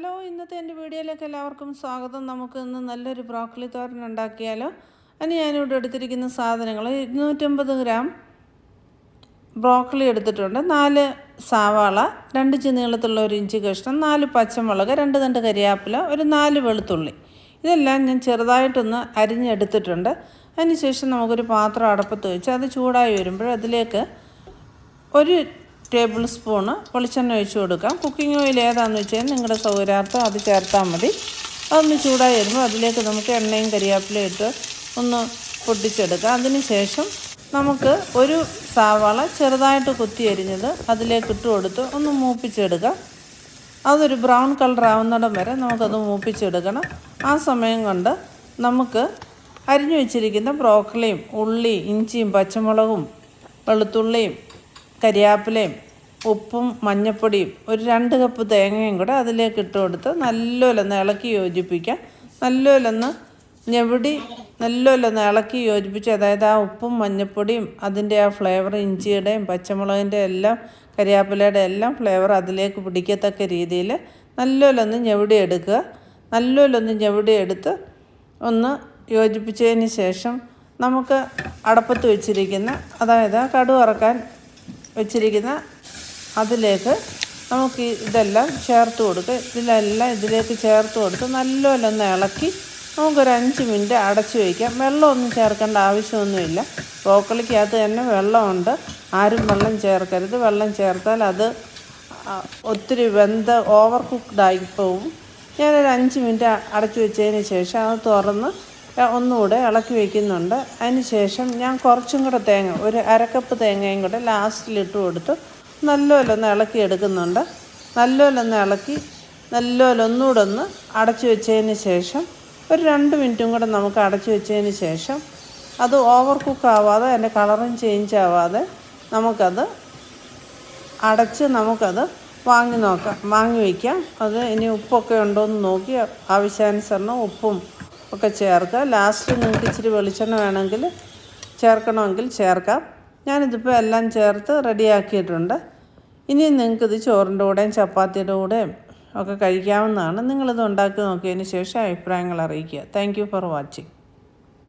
Hello, ഇന്നത്തെ എൻ്റെ വീഡിയോയിലേക്ക് എല്ലാവർക്കും സ്വാഗതം. നമുക്ക് ഇന്ന് നല്ലൊരു ബ്രോക്കലി തോരൻ ഉണ്ടാക്കിയാലോ. അതിന് ഞാനിവിടെ എടുത്തിരിക്കുന്ന സാധനങ്ങൾ 250 ഗ്രാം ബ്രോക്കലി എടുത്തിട്ടുണ്ട്, 4 സവാള, 2 ഇഞ്ച് നീളത്തിലുള്ള 1 ഇഞ്ച് കഷ്ണം, 4 പച്ചമുളക്, 2 തണ്ട് കരിയാപ്പില, ഒരു 4 വെളുത്തുള്ളി. ഇതെല്ലാം ഞാൻ ചെറുതായിട്ടൊന്ന് അരിഞ്ഞെടുത്തിട്ടുണ്ട്. അതിനുശേഷം നമുക്കൊരു പാത്രം അടുപ്പത്ത് വെച്ച് അത് ചൂടായി വരുമ്പോൾ അതിലേക്ക് 1 ടേബിൾ സ്പൂണ് വെളിച്ചെണ്ണ ഒഴിച്ച് കൊടുക്കാം. കുക്കിംഗ് ഓയിൽ ഏതാണെന്ന് വെച്ചാൽ നിങ്ങളുടെ സൗകര്യാർത്ഥം അത് ചേർത്താൽ മതി. അതൊന്ന് ചൂടായി വരുമ്പോൾ അതിലേക്ക് നമുക്ക് എണ്ണയും കരിയാപ്പിലയും ഇട്ട് ഒന്ന് പൊട്ടിച്ചെടുക്കാം. അതിന് ശേഷം നമുക്ക് ഒരു സവാള ചെറുതായിട്ട് കൊത്തി അരിഞ്ഞത് അതിലേക്ക് ഇട്ട് കൊടുത്ത് ഒന്ന് മൂപ്പിച്ചെടുക്കാം. അതൊരു ബ്രൗൺ കളർ ആവുന്നിടം വരെ നമുക്കത് മൂപ്പിച്ചെടുക്കണം. ആ സമയം കൊണ്ട് നമുക്ക് അരിഞ്ഞു വെച്ചിരിക്കുന്ന ബ്രോക്കലിയും ഉള്ളി, ഇഞ്ചിയും, പച്ചമുളകും, വെളുത്തുള്ളിയും, കരിയാപ്പിലയും, ഉപ്പും മഞ്ഞൾപ്പൊടിയും, ഒരു 2 കപ്പ് തേങ്ങയും കൂടെ അതിലേക്ക് ഇട്ട് കൊടുത്ത് നല്ലോലൊന്ന് ഇളക്കി യോജിപ്പിക്കാം. നല്ലോലൊന്ന് ഇളക്കി യോജിപ്പിച്ച്, അതായത് ആ ഉപ്പും മഞ്ഞൾപ്പൊടിയും അതിൻ്റെ ആ ഫ്ലേവർ, ഇഞ്ചിയുടെയും പച്ചമുളകിൻ്റെ എല്ലാം കരിയാപ്പിലയുടെ എല്ലാം ഫ്ലേവർ അതിലേക്ക് പിടിക്കത്തക്ക രീതിയിൽ നല്ലോലൊന്ന് ഞെവിടിയെടുത്ത് ഒന്ന് യോജിപ്പിച്ചതിന് ശേഷം നമുക്ക് അടപ്പത്ത് വെച്ചിരിക്കുന്ന, അതായത് കടുക് വറക്കാൻ വെച്ചിരിക്കുന്ന അതിലേക്ക് നമുക്ക് ഇതെല്ലാം ചേർത്ത് കൊടുക്കുക. ഇതിലേക്ക് ചേർത്ത് കൊടുത്ത് നല്ലോലൊന്ന് ഇളക്കി നമുക്കൊരു 5 മിനിറ്റ് അടച്ചു വയ്ക്കാം. വെള്ളമൊന്നും ചേർക്കേണ്ട ആവശ്യമൊന്നുമില്ല. ബ്രോക്കലിക്കകത്ത് തന്നെ വെള്ളമുണ്ട്. ആരും വെള്ളം ചേർക്കരുത്. വെള്ളം ചേർത്താൽ അത് ഒത്തിരി ഓവർ കുക്ക്ഡായി പോവും. ഞാനൊരു 5 മിനിറ്റ് അടച്ചു വെച്ചതിന് ശേഷം അത് തുറന്ന് ഒന്നുകൂടെ ഇളക്കി വയ്ക്കുന്നുണ്ട്. അതിന് ശേഷം ഞാൻ കുറച്ചും കൂടെ തേങ്ങ, ഒരു 1/2 കപ്പ് തേങ്ങയും കൂടെ ലാസ്റ്റിലിട്ട് കൊടുത്ത് നല്ലോലൊന്ന് ഇളക്കി എടുക്കുന്നുണ്ട്. നല്ലോലൊന്ന് ഇളക്കി ഒന്നുകൂടെ ഒന്ന് അടച്ചു വെച്ചതിന് ശേഷം ഒരു 2 മിനിറ്റും കൂടെ നമുക്ക് അടച്ചു വെച്ചതിന് ശേഷം അത് ഓവർ കുക്ക് ആവാതെ, അതിൻ്റെ കളറും ചേഞ്ച് ആവാതെ നമുക്കത് അടച്ച് വാങ്ങി വയ്ക്കാം. അത് ഇനി ഉപ്പൊക്കെ ഉണ്ടോയെന്ന് നോക്കി ആവശ്യാനുസരണം ഉപ്പും ഒക്കെ ചേർക്കുക. ലാസ്റ്റ് നിങ്ങൾക്ക് ഇച്ചിരി വെളിച്ചെണ്ണ വേണമെങ്കിൽ ചേർക്കണമെങ്കിൽ ചേർക്കാം. ഞാനിതിപ്പോൾ എല്ലാം ചേർത്ത് റെഡിയാക്കിയിട്ടുണ്ട്. ഇനി നിങ്ങൾക്കിത് ചോറിൻ്റെ കൂടെയും ചപ്പാത്തിയുടെ കൂടെയും ഒക്കെ കഴിക്കാവുന്നതാണ്. നിങ്ങളിത് ഉണ്ടാക്കി നോക്കിയതിന് ശേഷം അഭിപ്രായങ്ങൾ അറിയിക്കുക. Thank you for watching.